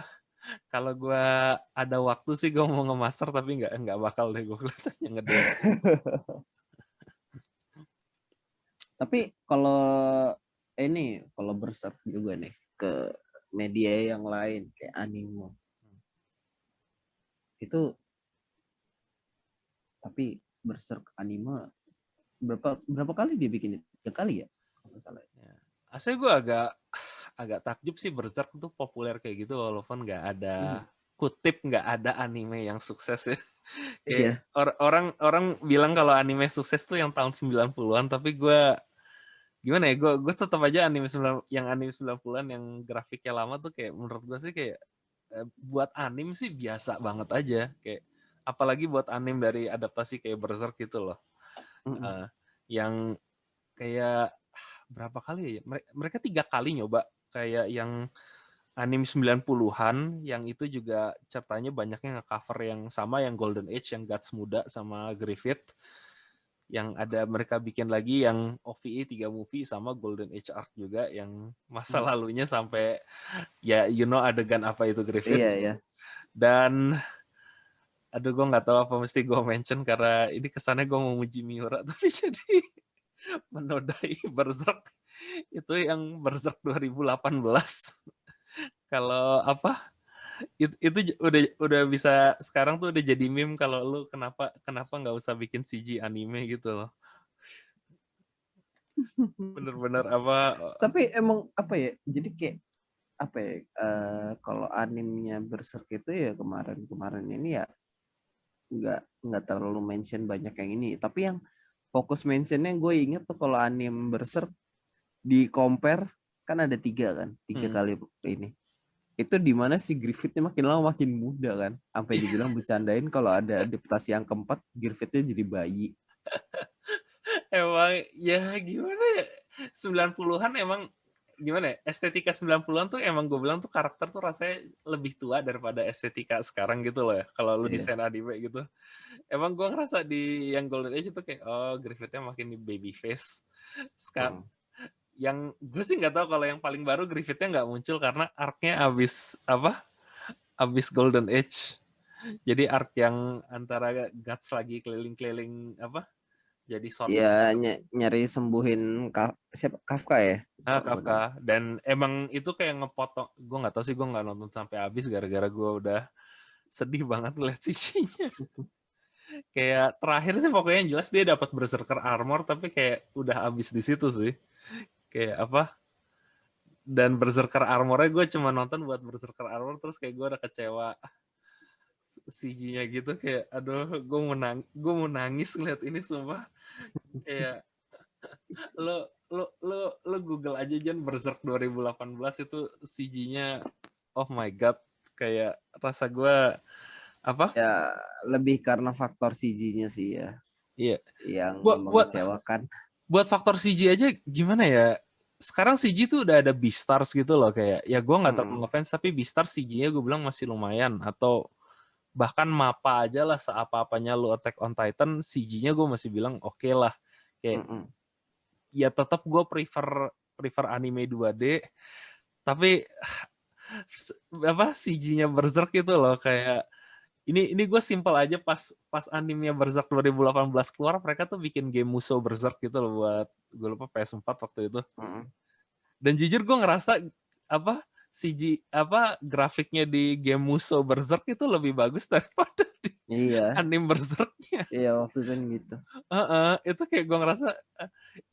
Kalau gue ada waktu sih gue mau nge-master, tapi nggak bakal deh gue kelihatannya ngedance. Tapi kalau kalau bersurf juga nih ke media yang lain kayak anime itu, tapi bersurf anime berapa kali dia bikin itu? 3 kali ya? Kalau nggak salah. Ya. Asli gue agak takjub sih Berserk tuh populer kayak gitu, walaupun nggak ada nggak ada anime yang sukses ya. Kayak Iya. orang bilang kalau anime sukses tuh yang tahun 90-an, tapi gue gimana ya, gue tetap aja anime 90-an yang grafiknya lama tuh kayak menurut gue sih kayak buat anime sih biasa banget aja, kayak apalagi buat anime dari adaptasi kayak Berserk gitu loh. Yang kayak berapa kali ya? Mereka 3 kali nyoba kayak yang anime 90-an, yang itu juga ceritanya banyaknya nge-cover yang sama, yang Golden Age, yang Guts Muda sama Griffith. Yang ada mereka bikin lagi yang OVA 3 movie sama Golden Age Arc juga, yang masa lalunya sampai ya adegan apa itu Griffith. Iya. Dan aduh gue nggak tahu apa mesti gue mention karena ini kesannya gue mau muji Miura, tapi jadi menodai Berserk itu yang Berserk 2018. Kalau apa itu udah bisa sekarang tuh udah jadi meme kalau lu kenapa nggak usah bikin CG anime gitu loh. Bener-bener apa. Tapi emang apa ya? Jadi kayak apa ya? Kalau animenya Berserk itu ya kemarin ini ya nggak terlalu mention banyak yang ini. Tapi yang fokus mentionnya gue inget tuh kalau anime Berserk di compare kan ada 3 kan, 3 kali ini. Itu di mana si Griffithnya makin lama makin muda kan, sampai dibilang bercandain kalau ada adaptasi yang keempat Griffithnya jadi bayi. Emang ya gimana ya, 90-an emang gimana ya, estetika 90-an tuh emang gue bilang tuh karakter tuh rasanya lebih tua daripada estetika sekarang gitu loh ya, kalau lu desain anime gitu. Emang gue ngerasa di yang Golden Age itu kayak Griffithnya makin di baby face. Sekarang yang gue sih nggak tahu kalau yang paling baru Griffithnya nggak muncul karena arc-nya abis Golden Age. Jadi arc yang antara Guts lagi keliling-keliling jadi sword. Iya, nyari sembuhin Kafka ya. Kafka. Dan emang itu kayak ngepotong, gue nggak tahu sih, gue nggak nonton sampai habis gara-gara gue udah sedih banget ngeliat CG-nya. Kayak terakhir sih pokoknya yang jelas dia dapat Berserker Armor, tapi kayak udah habis di situ sih. Kayak dan Berserker Armor-nya gue cuma nonton buat Berserker Armor, terus kayak gue udah kecewa CG-nya gitu, kayak aduh gue mau nangis ngeliat ini sumpah. Kayak lo Google aja Jan Berserk 2018 itu CG-nya oh my god, kayak rasa gue ya lebih karena faktor CG-nya sih ya. Iya. Yang mengecewakan. Buat faktor CG aja gimana ya? Sekarang CG tuh udah ada Beastars gitu loh, kayak ya gue nggak terlalu ngefans, tapi Beastars CG-nya gue bilang masih lumayan, atau bahkan Mappa aja lah, seapa-apanya lu Attack on Titan CG-nya gue masih bilang oke lah. Kayak ya tetap gue prefer anime 2D, tapi CG-nya Berserk itu loh, kayak ini gue simpel aja, pas animenya Berserk 2018 keluar, mereka tuh bikin game Musou Berserk gitu loh buat gue lupa PS4 waktu itu. Dan jujur gue ngerasa CG grafiknya di game Musou Berserk itu lebih bagus daripada di anime Berserknya. Iya, waktu itu gitu. Itu kayak gue ngerasa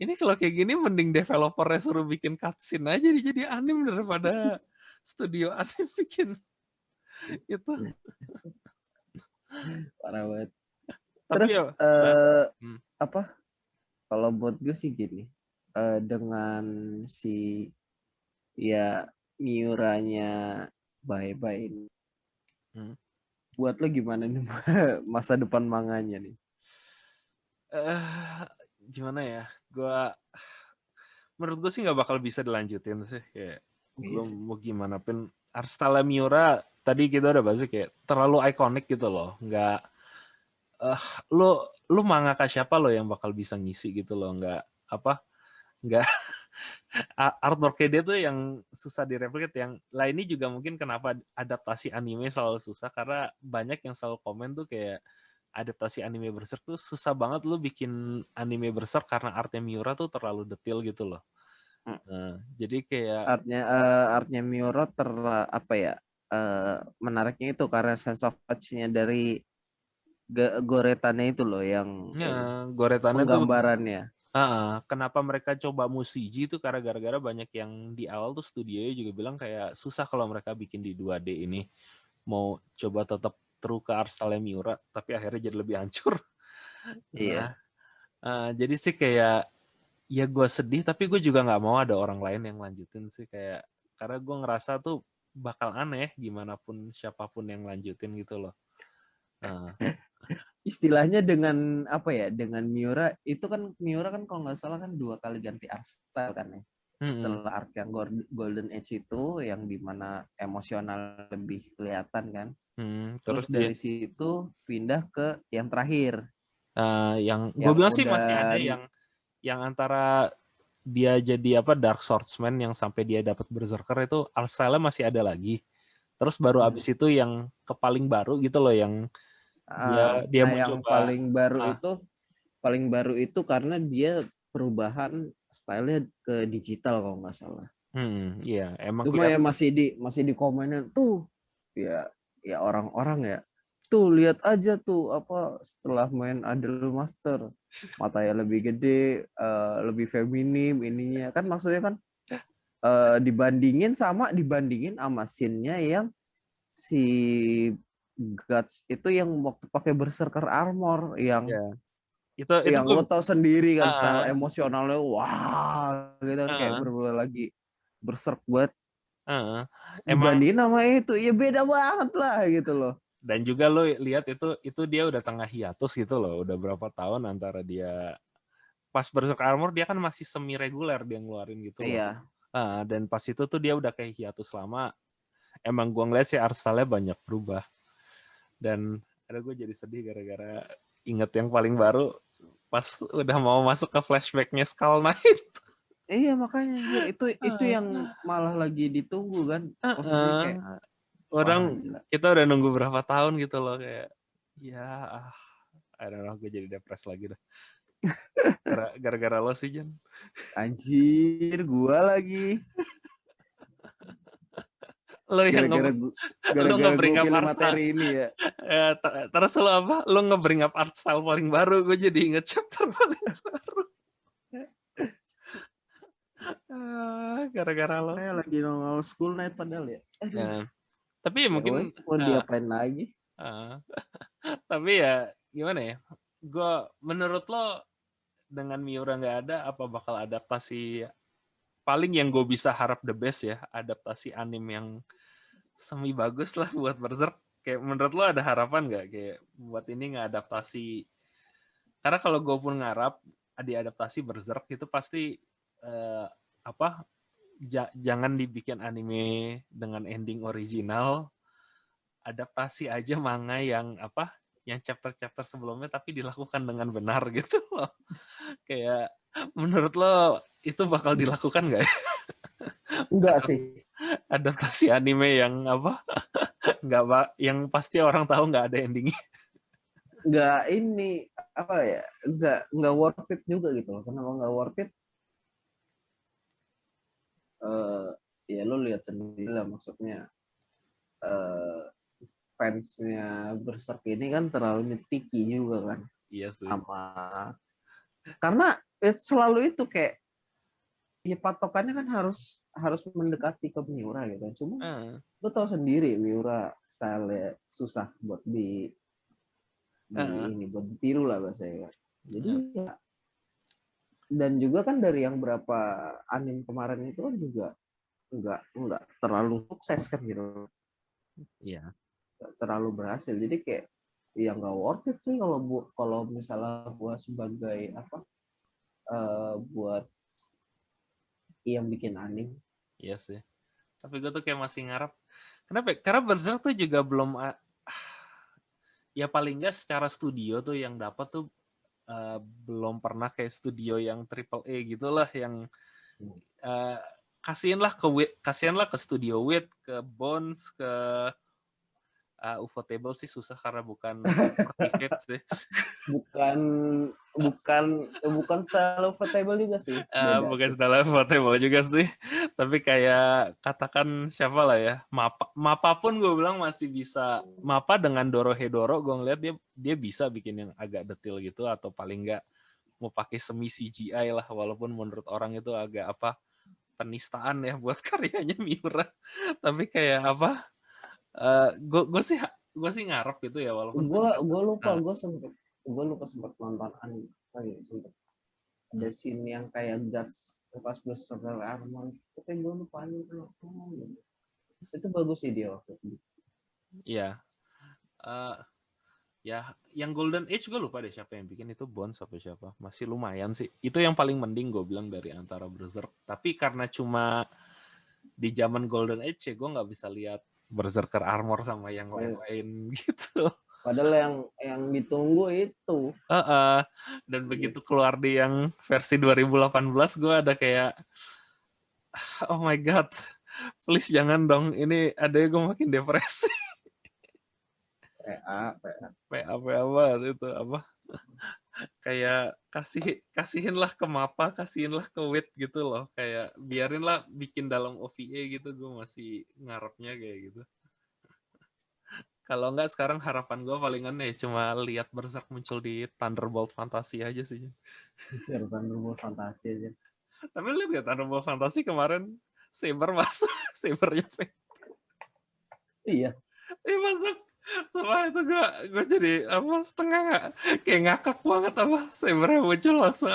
ini kalau kayak gini mending developernya suruh bikin cutscene aja jadi anime daripada studio anime bikin itu. Parah banget. Tapi terus kalau buat gue sih gini, dengan si Miuranya bye-bye ini, buat lo gimana nih masa depan manganya nih? Gimana ya, menurut gue sih nggak bakal bisa dilanjutin sih, kayak gue mau gimana pun art style Miura tadi kita udah bahas kayak terlalu ikonik gitu loh, nggak lu mangaka siapa lo yang bakal bisa ngisi gitu loh, nggak artworknya dia tuh yang susah direplicate. Yang lah ini juga mungkin kenapa adaptasi anime selalu susah, karena banyak yang selalu komen tuh kayak adaptasi anime Berserk tuh susah banget lu bikin anime Berserk karena artnya Miura tuh terlalu detail gitu loh. Nah, jadi kayak Artnya Miura apa ya, menariknya itu karena sense of touch-nya dari goretannya itu loh yang goretannya tuh penggambarannya. kenapa mereka coba Musiji itu karena gara-gara banyak yang di awal tuh studionya juga bilang kayak susah kalau mereka bikin di 2D ini. Mau coba tetap true ke art style Miura, tapi akhirnya jadi lebih hancur. Iya. Nah, jadi sih kayak ya gue sedih, tapi gue juga nggak mau ada orang lain yang lanjutin sih, kayak karena gue ngerasa tuh bakal aneh gimana pun siapapun yang lanjutin gitu loh. Istilahnya dengan apa ya, dengan Miura kan kalau nggak salah kan 2 kali ganti art style kan ya. Setelah arc yang Golden Age itu yang dimana emosional lebih kelihatan kan. Terus dari situ pindah ke yang terakhir. Yang gue bilang sih masih ada yang antara dia jadi Dark Swordsman yang sampai dia dapat Berserker itu art style-nya masih ada lagi. Terus baru abis itu yang paling baru gitu loh, yang dia mau yang coba paling baru itu karena dia perubahan stylenya ke digital kalau nggak salah. Iya, emang cuma ya masih di komenin tuh ya orang-orang ya tuh lihat aja tuh apa setelah main Idol Master matanya lebih gede, lebih feminim ininya kan, maksudnya kan dibandingin sama scene-nya yang si Guts itu yang waktu pakai Berserker armor yang itu yang lo tau sendiri kan style emosionalnya wah gitu kan, kayak bener-bener lagi berserk banget. Dibandingin sama itu ya beda banget lah gitu loh. Dan juga lo lihat itu dia udah tengah hiatus gitu loh, udah berapa tahun antara dia pas Berserk Armor dia kan masih semi reguler dia ngeluarin gitu loh. Iya. Dan pas itu tuh dia udah kayak hiatus lama. Emang gua ngeliat sih art style-nya banyak berubah. Dan ada gue jadi sedih gara-gara inget yang paling baru pas udah mau masuk ke flashback-nya Skull Knight. Iya makanya itu yang malah lagi ditunggu kan, posisi kayak orang kita udah nunggu berapa tahun gitu loh, kayak ya I don't know, gue jadi depres lagi dah gara-gara lo sih Jan. Anjir gua lagi lo yang gara-gara gue pilih materi ini ya. Terus lo nge-bring up art style paling baru, gue jadi inget chapter paling baru. Gara-gara lo kayak lagi nongol School Night padahal ya. Tapi ya mungkin mau diapain lagi. Tapi ya gimana ya, gue menurut lo dengan Miura nggak ada, apa bakal adaptasi paling yang gue bisa harap the best ya, adaptasi anime yang semi bagus lah buat Berserk? Kayak menurut lo ada harapan nggak kayak buat ini ngadaptasi? Karena kalau gue pun ngarap diadaptasi Berserk itu pasti jangan dibikin anime dengan ending original, adaptasi aja manga yang yang chapter-chapter sebelumnya tapi dilakukan dengan benar gitu loh. Kayak menurut lo itu bakal dilakukan nggak ya? Enggak sih. Adaptasi anime yang nggak, yang pasti orang tahu nggak ada endingnya. Nggak ini apa ya, nggak worth it juga gitu loh. Kenapa nggak worth it? Ya lo lihat sendiri lah, maksudnya fansnya Berserk ini kan terlalu nitpicky juga kan. Iya sih. Karena selalu itu kayak ya patokannya kan harus mendekati ke Miura gitu. Cuma lo tau sendiri Miura style susah buat ini buat ditiru lah bahasanya. Jadi ya, dan juga kan dari yang berapa anime kemarin itu kan juga nggak terlalu sukses kan gitu. Iya. Terlalu berhasil. Jadi kayak ya nggak worth it sih kalau misalnya gua sebagai buat yang bikin anime. Iya sih. Tapi gue tuh kayak masih ngarep. Kenapa? Karena Berserk tuh juga belum ya paling nggak secara studio tuh yang dapat tuh belum pernah kayak studio yang triple A gitulah, yang Kasihinlah ke Studio Wit, ke Bones, ke Ufotable sih susah karena bukan seperti Fit sih. bukan style Ufotable juga sih, beda Bukan sih. style Ufotable juga sih. Tapi kayak katakan siapa lah ya, Mapa pun gue bilang masih bisa. Mapa dengan Dorohedoro gue ngeliat dia bisa bikin yang agak detail gitu, atau paling nggak mau pakai semi CGI lah, walaupun menurut orang itu agak penistaan ya buat karyanya Miura. Tapi kayak gue sih ngarep gitu ya, walaupun gue lupa sempat nonton anime sempet ada scene yang kayak Guts pas berserta armor, tapi gue lupa itu bagus sih dia waktu itu. Iya. Ya, yang Golden Age gue lupa deh siapa yang bikin, itu Bones apa siapa. Masih lumayan sih. Itu yang paling mending gue bilang dari antara Berserk. Tapi karena cuma di zaman Golden Age ya gue nggak bisa lihat Berserker Armor sama yang lain-lain gitu. Padahal yang ditunggu itu. Dan begitu keluar di yang versi 2018 gue ada kayak, oh my god, please jangan dong. Ini adanya gue makin depresi. PA banget itu apa? Kayak kasihinlah ke Mapa, kasihinlah ke Wit gitu loh. Kayak biarinlah bikin dalam OVA gitu, gue masih ngarepnya kayak gitu. Kalau enggak sekarang harapan gue palingan ya cuma lihat Berserk muncul di Thunderbolt Fantasy aja sih. Thunderbolt Fantasy aja. Tapi lihat ya Thunderbolt Fantasy kemarin Saber masuk, Sabernya Fate. Iya. Masuk. Sama itu gue jadi setengah kayak ngakak banget Sabernya muncul langsung,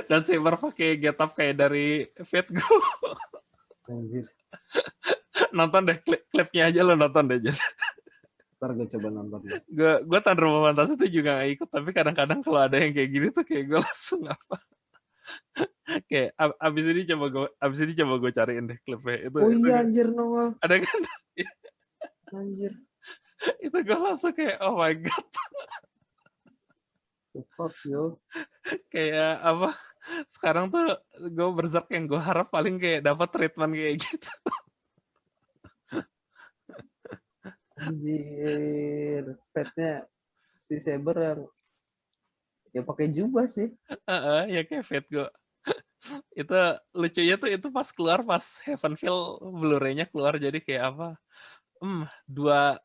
dan Saber pakai get up kayak dari Fate Go. Anjir. Nonton deh klipnya aja, lo nonton deh. Ntar gue coba nonton. Gue Thunderbolt Fantasy itu juga gak ikut, tapi kadang-kadang kalau ada yang kayak gini tuh kayak gue langsung kayak abis ini coba gue cariin deh klipnya itu. Iya anjir nongol. Ada kan? Anjir. Itu gue langsung kayak oh my god. The fuck yo. Kayak sekarang tuh gue Berserk yang gue harap paling kayak dapat treatment kayak gitu. Anjir, petnya si Saber yang ya pakai jubah sih. Ya kayak Fate gue. Itu lucunya tuh itu pas Heavenfeel Blu-ray-nya keluar, jadi kayak dua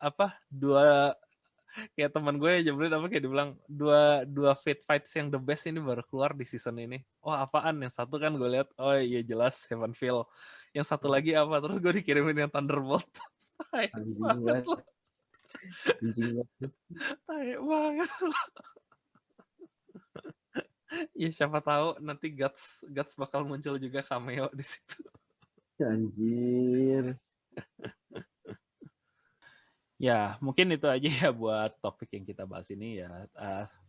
kayak teman gue jebulin kayak dibilang dua Fate fights yang the best ini baru keluar di season ini. Oh apaan? Yang satu kan gue lihat, oh iya jelas Heavenfeel. Yang satu lagi apa? Terus gue dikirimin yang Thunderbolt. Anjing banget. Tai banget. Ya siapa tahu nanti Guts bakal muncul juga cameo di situ. Anjir. Ya, mungkin itu aja ya buat topik yang kita bahas ini ya.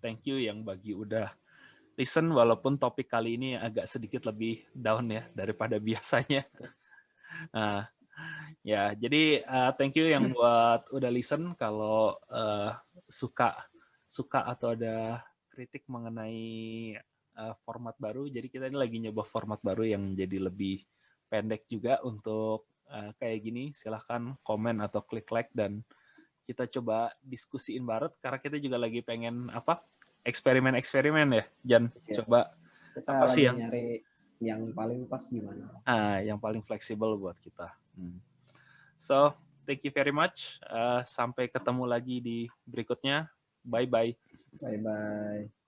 Thank you yang bagi udah listen, walaupun topik kali ini agak sedikit lebih down ya daripada biasanya. Ya, jadi thank you yang buat udah listen. Kalau suka atau ada kritik mengenai format baru, jadi kita ini lagi nyoba format baru yang jadi lebih pendek juga untuk kayak gini. Silahkan komen atau klik like dan kita coba diskusiin bareng, karena kita juga lagi pengen eksperimen ya, Jan. Ya. Coba kita apa sih yang nyari yang paling pas gimana? Yang paling fleksibel buat kita. So, thank you very much. Sampai ketemu lagi di berikutnya. Bye-bye. Bye-bye.